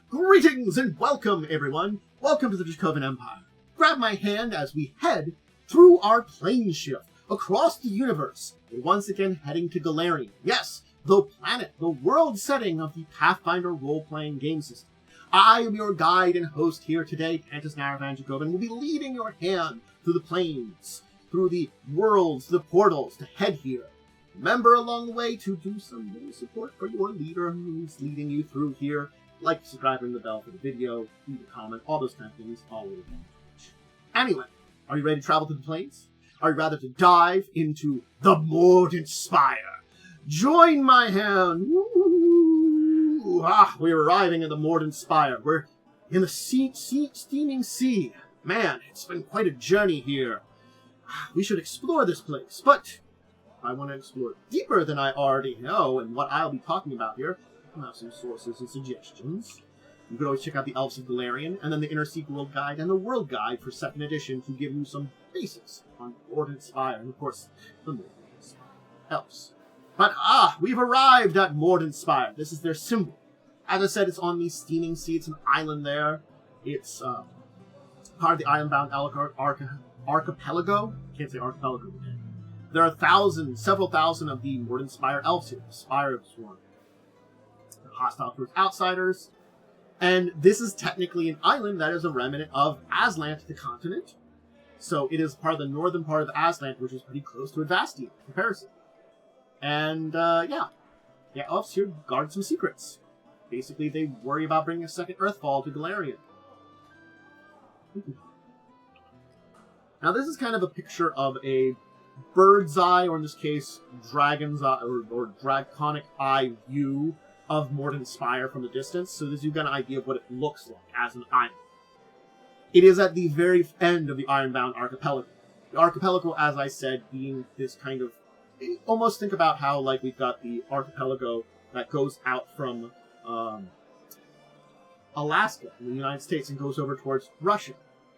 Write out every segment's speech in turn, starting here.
Greetings and welcome, everyone! Welcome to the Dracovin Empire. Grab my hand as we head through our plane shift across the universe. We're once again heading to Golarion. Yes, the planet, the world setting of the Pathfinder role-playing game system. I am your guide and host here today, Cantus Naravan Dracovin, will be leading your hand through the planes, through the worlds, the portals, to head here. Remember along the way to do some little support for your leader who's leading you through here. Like, subscribe, ring the bell for the video, leave a comment, all those kind of things, all over the page. Anyway, are you ready to travel to the plains? Are you rather to dive into the Mordant Spire? Join my hand! Woo! We're arriving at the Mordant Spire. We're in the steaming sea. Man, it's been quite a journey here. We should explore this place, but I want to explore deeper than I already know, and what I'll be talking about here, I have some sources and suggestions. You could always check out the Elves of Golarion, and then the Inner Sea World Guide and the World Guide for 2nd edition to give you some basics on Mordant Spire, and of course, the Mordant Spire Elves. But we've arrived at Mordant Spire. This is their symbol. As I said, it's on the steaming sea. It's an island there. It's part of the island-bound archipelago. Can't say archipelago today. There are several thousand of the Mordant Spire Elves here. The Spire of Swarm. Hostile towards outsiders, and this is technically an island that is a remnant of Aslant, the continent. So it is part of the northern part of Aslant, which is pretty close to Advastia in comparison. And elves here guard some secrets. Basically, they worry about bringing a second Earthfall to Golarion. Now, this is kind of a picture of a bird's eye, or in this case, dragon's eye, or draconic eye view of Mordant Spire from a distance, so that you've got an idea of what it looks like as an island. It is at the very end of the Ironbound Archipelago. The archipelago, as I said, being this kind of... Almost think about how, like, we've got the archipelago that goes out from Alaska in the United States and goes over towards Russia.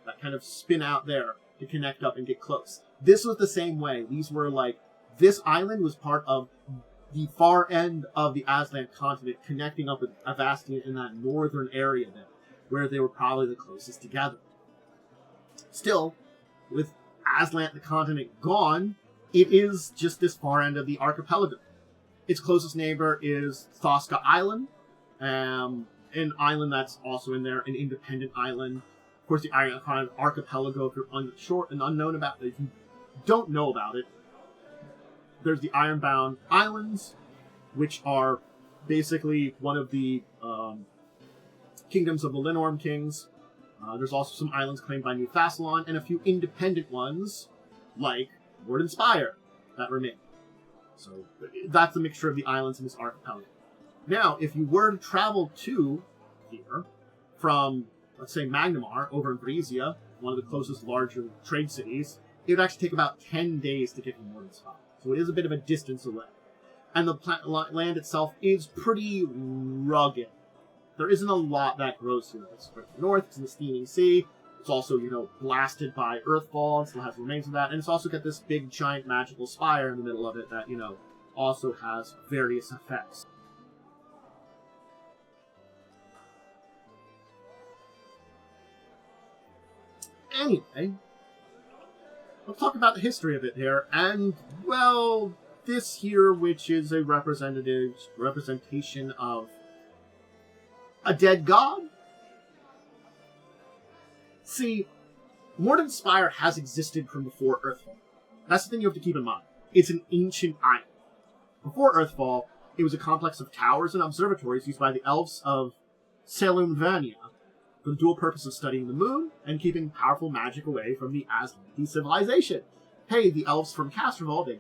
That kind of spin out there to connect up and get close. This was the same way. These were like... This island was part of the far end of the Aslant continent, connecting up with Advastia in that northern area there, where they were probably the closest together. Still, with Aslant, the continent, gone, it is just this far end of the archipelago. Its closest neighbor is Thoska Island, an island that's also in there, an independent island. Of course, the archipelago, if you're unknown about it, if you don't know about it, there's the Ironbound Islands, which are basically one of the kingdoms of the Linorm kings. There's also some islands claimed by New Thassalon, and a few independent ones, like Mordant Spire, that remain. So that's a mixture of the islands in this archipelago. Now, if you were to travel to here from, let's say, Magnamar, over in Brizia, one of the closest larger trade cities, it would actually take about 10 days to get to Mordant Spire. So it is a bit of a distance away. And the land itself is pretty rugged. There isn't a lot that grows here. It's further north, it's in the steaming sea. It's also, blasted by Earthfall, and still has remains of that. And it's also got this big, giant, magical spire in the middle of it that, also has various effects. Anyway, let's talk about the history of it here, and, well, this here, which is a representation of a dead god? See, Mordant Spire has existed from before Earthfall. That's the thing you have to keep in mind. It's an ancient island. Before Earthfall, it was a complex of towers and observatories used by the elves of Selumvernia for the dual purpose of studying the moon and keeping powerful magic away from the Aslanti civilization. Hey, the elves from Castroval, they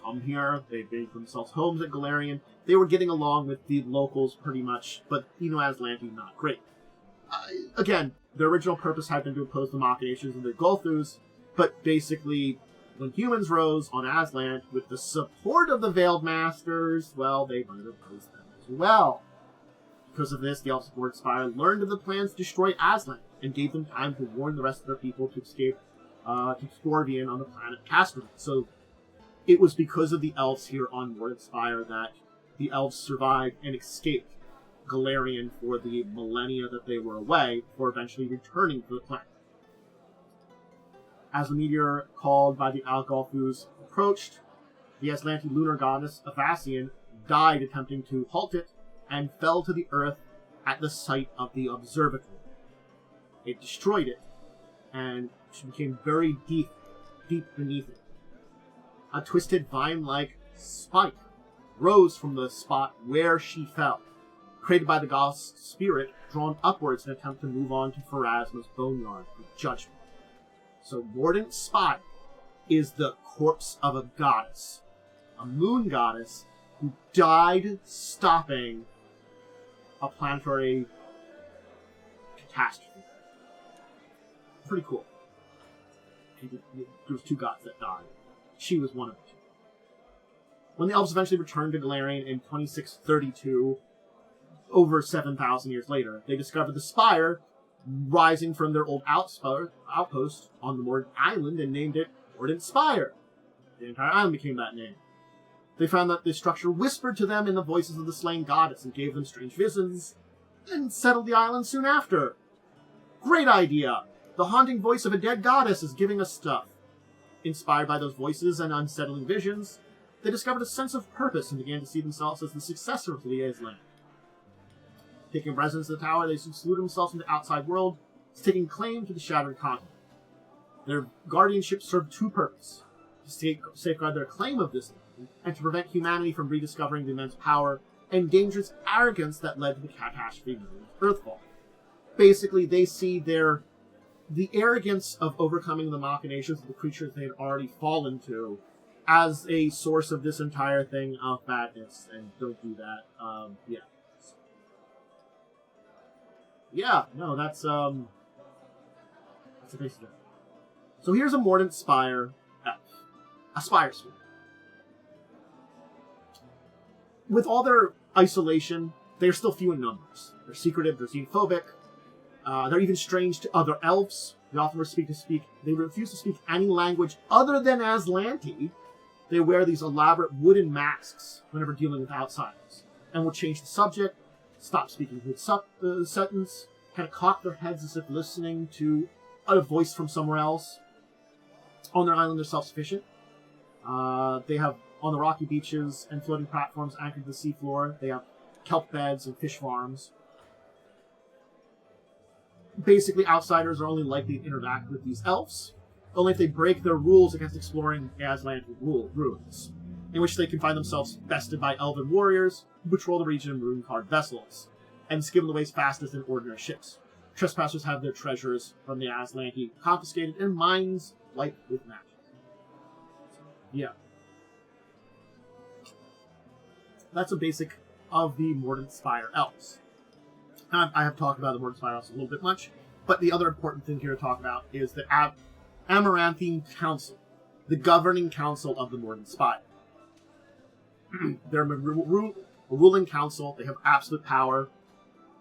come here, they make themselves homes at Golarion. They were getting along with the locals pretty much, but Aslanti not great. Again, their original purpose had been to oppose the machinations of the Golthus, but basically, when humans rose on Aslant with the support of the Veiled Masters, well, they might oppose them as well. Because of this, the Elves of Mordant Spire learned of the plans to destroy Aslan, and gave them time to warn the rest of their people to escape to Scorvian on the planet Castrovan. So it was because of the elves here on Mordant Spire that the elves survived and escaped Golarion for the millennia that they were away, before eventually returning to the planet. As the meteor called by the Algolthus approached, the Aslanti lunar goddess Avasian died attempting to halt it, and fell to the earth at the site of the observatory. It destroyed it, and she became very deep beneath it. A twisted vine-like spike rose from the spot where she fell, created by the god's spirit, drawn upwards in an attempt to move on to Pharasma's boneyard for judgment. So Mordant Spire is the corpse of a goddess, a moon goddess who died stopping a planetary catastrophe. Pretty cool. There was 2 gods that died. She was one of the 2. When the elves eventually returned to Golarion in 2632, over 7,000 years later, they discovered the spire rising from their old outpost on the Mordant Island and named it Mordant Spire. The entire island became that name. They found that the structure whispered to them in the voices of the slain goddess and gave them strange visions, and settled the island soon after. Great idea! The haunting voice of a dead goddess is giving us stuff. Inspired by those voices and unsettling visions, they discovered a sense of purpose and began to see themselves as the successor to the Aslan. Taking residence in the tower, they secluded themselves from the outside world, taking claim to the shattered continent. Their guardianship served 2 purposes: to safeguard their claim of this land, and to prevent humanity from rediscovering the immense power and dangerous arrogance that led to the catastrophe known as Earthfall. Basically, they see the arrogance of overcoming the machinations of the creatures they had already fallen to as a source of this entire thing of badness, and don't do that. That's the basic of it. So here's a Mordant Spire elf. A Spire Sphere. With all their isolation, they're still few in numbers. They're secretive, they're xenophobic, they're even strange to other elves. They often they refuse to speak any language other than Aslanti. They wear these elaborate wooden masks whenever dealing with outsiders, and will change the subject, stop speaking sentence, kind of cock their heads as if listening to a voice from somewhere else. On their island, they're self-sufficient. They have, on the rocky beaches and floating platforms anchored to the seafloor, they have kelp beds and fish farms. Basically, outsiders are only likely to interact with these elves, only if they break their rules against exploring Aslanti ruins, in which they can find themselves bested by elven warriors who patrol the region in rune-carved vessels, and skim the ways fastest in ordinary ships. Trespassers have their treasures from the Aslanti confiscated, and mines light with magic. Yeah. That's a basic of the Mordant Spire elves. I have talked about the Mordant Spire elves a little bit much, but the other important thing here to talk about is the Amaranthine Council, the governing council of the Mordant Spire. They're a ruling council. They have absolute power.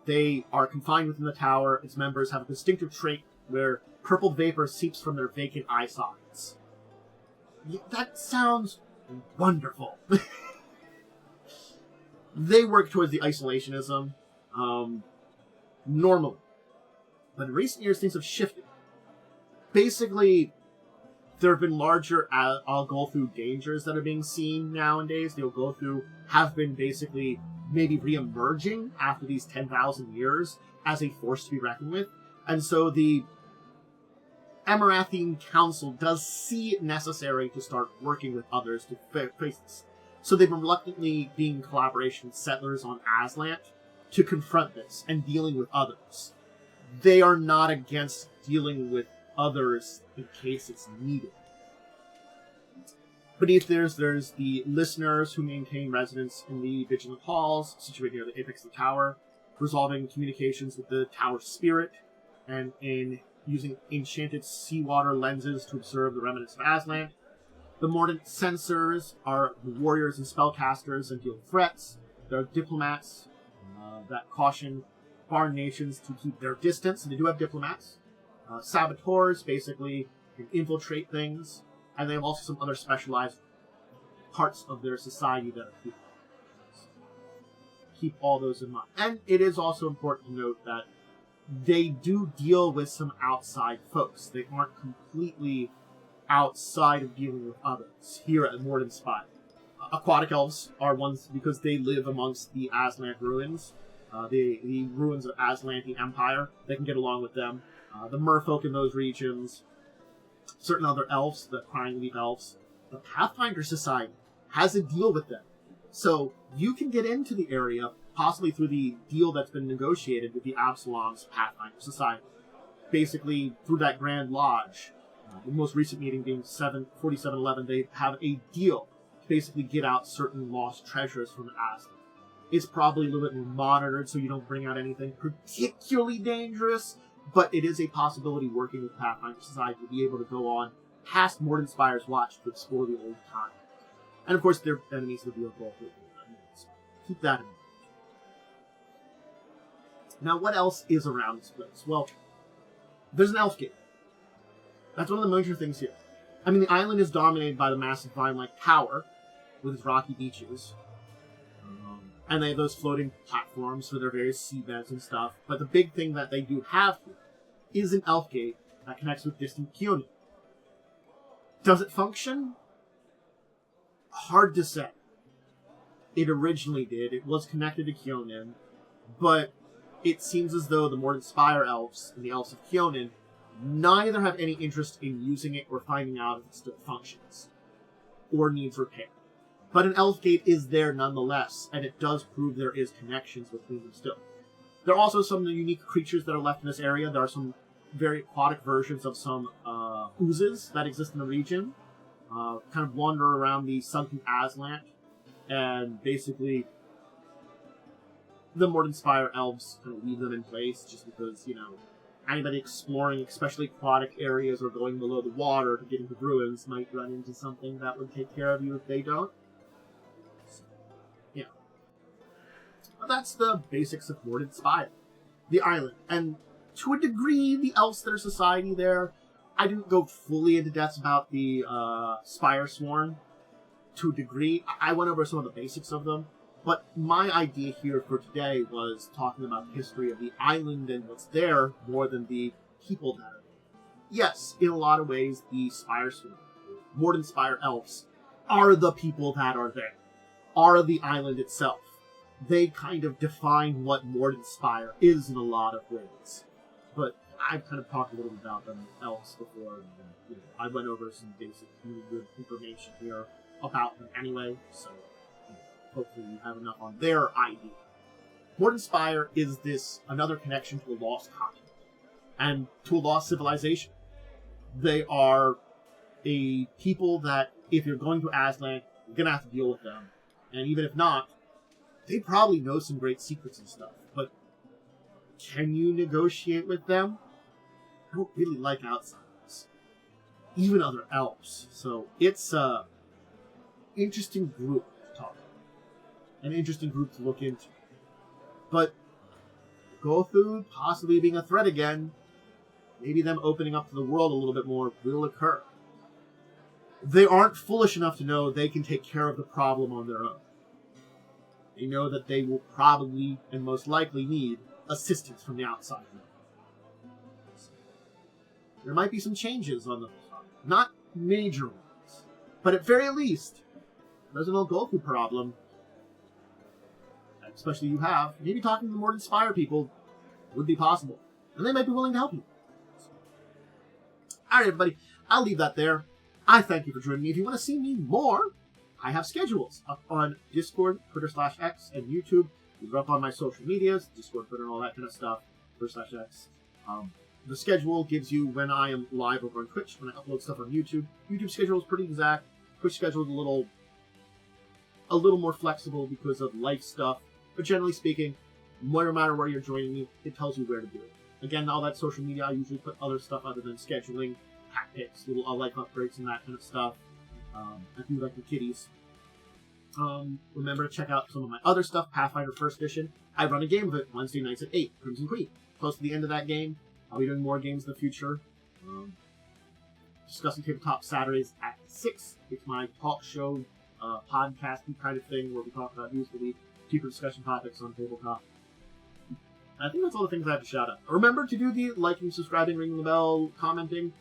They are confined within the tower. Its members have a distinctive trait where purple vapor seeps from their vacant eye sockets. That sounds wonderful. They work towards the isolationism normally. But in recent years, things have shifted. Basically, there have been larger Algolthu dangers that are being seen nowadays. The Algolthu have been basically maybe re-emerging after these 10,000 years as a force to be reckoned with. And so the Amaranthine Council does see it necessary to start working with others to face this. So they've been reluctantly being in collaboration with settlers on Aslant to confront this and dealing with others. They are not against dealing with others in case it's needed. Beneath there's the listeners who maintain residence in the vigilant halls situated near the apex of the tower, resolving communications with the tower spirit, and in using enchanted seawater lenses to observe the remnants of Aslan. The Mordant Censors are the warriors and spellcasters and deal with threats. There are diplomats that caution foreign nations to keep their distance, and they do have diplomats. Saboteurs basically can infiltrate things, and they have also some other specialized parts of their society that are here. keep all those in mind. And it is also important to note that they do deal with some outside folks. They aren't completely outside of dealing with others here at Mordant Spire. Aquatic elves are ones because they live amongst the Aslant ruins, the ruins of Aslan the Empire. They can get along with them. The merfolk in those regions, certain other elves, the Crying Leaf elves. The Pathfinder Society has a deal with them. So you can get into the area, possibly through the deal that's been negotiated with the Absalom's Pathfinder Society. Basically, through that Grand Lodge, the most recent meeting being 4711, they have a deal to basically get out certain lost treasures from Aslan. It's probably a little bit more monitored so you don't bring out anything particularly dangerous, but it is a possibility working with Pathfinder Society to be able to go on past Mordant Spire's watch to explore the old time. And of course, their enemies will be a goal. Keep that in mind. Now, what else is around this place? Well, there's an elf gate. That's one of the major things here. I mean, the island is dominated by the massive vine-like tower with its rocky beaches. And they have those floating platforms for their various seabeds and stuff. But the big thing that they do have here is an elf gate that connects with distant Keonin. Does it function? Hard to say. It originally did. It was connected to Keonin, but it seems as though the Mordant Spire elves and the elves of Keonin neither have any interest in using it or finding out if it still functions or needs repair. But an elf gate is there nonetheless, and it does prove there is connections between them still. There are also some unique creatures that are left in this area. There are some very aquatic versions of some oozes that exist in the region. Kind of wander around the sunken Aslant, and basically the Mordant Spire elves kind of leave them in place just because, anybody exploring, especially aquatic areas or going below the water to get into ruins might run into something that would take care of you if they don't. So, yeah. But that's the basics of Mordant Spire. The island. And to a degree, the Elfster Society there. I didn't go fully into depth about the Spire Sworn. To a degree, I went over some of the basics of them. But my idea here for today was talking about the history of the island and what's there more than the people that are there. Yes, in a lot of ways, the Spire Sworn, Mordant Spire Elves, are the people that are there. Are the island itself. They kind of define what Mordant Spire is in a lot of ways. But I've kind of talked a little bit about them elves before. And, I went over some basic good information here about them anyway, so hopefully you have enough on their idea. Mordant Spire is another connection to a lost continent and to a lost civilization. They are a people that, if you're going to Aslan, you're going to have to deal with them. And even if not, they probably know some great secrets and stuff. But can you negotiate with them? I don't really like outsiders. Even other elves. So it's a interesting group to talk about. An interesting group to look into. But Gothu possibly being a threat again, maybe them opening up to the world a little bit more will occur. They aren't foolish enough to know they can take care of the problem on their own. They know that they will probably and most likely need assistance from the outside. There might be some changes on the front. Not major ones. But at very least, there's an old Golfu problem. Especially you have. Maybe talking to the Mordant Spire people would be possible. And they might be willing to help you. Alright, everybody. I'll leave that there. I thank you for joining me. If you want to see me more, I have schedules up on Discord, Twitter/X, and YouTube. These are up on my social medias, Discord, Twitter, and all that kind of stuff, Twitter/X. The schedule gives you when I am live over on Twitch, when I upload stuff on YouTube. YouTube schedule is pretty exact. Twitch schedule is a little more flexible because of life stuff. But generally speaking, no matter where you're joining me, it tells you where to do it. Again, all that social media, I usually put other stuff other than scheduling, tactics, little life upgrades, and that kind of stuff. I do like the kitties. Remember to check out some of my other stuff, Pathfinder 1st Edition. I run a game of it Wednesday nights at 8, Crimson Queen. Close to the end of that game. I'll be doing more games in the future. Discussing Tabletop Saturdays at 6. It's my talk show, podcasting kind of thing where we talk about news of the week. keeper discussion topics on tabletop. I think that's all the things I have to shout out. Remember to do the liking, subscribing, ringing the bell, commenting.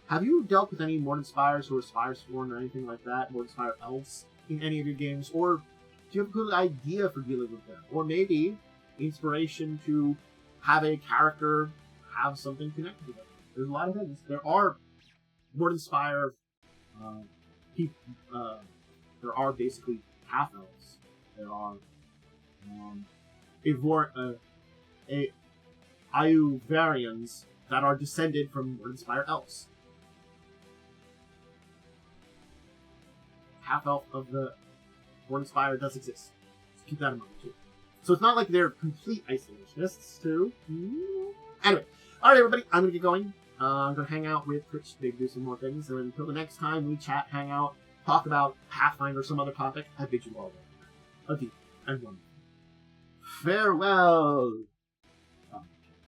Have you dealt with any Mordant Spires or Spire Sworn or anything like that? Mordant Spire elves in any of your games? Or do you have a good idea for dealing with them? Or maybe inspiration to have a character have something connected to them? There's a lot of things. There are Mordant Spire there are basically half elves. There are Iuvarians that are descended from Mordant Spire elves. Half elf of the Mordant Spire does exist. So keep that in mind too. So it's not like they're complete isolationists too. Anyway, alright everybody, I'm gonna get going. I'm gonna hang out with Twitch today to do some more things, and until the next time we chat, hang out, talk about Pathfinder or some other topic, I bid you all a deep and wonderful farewell.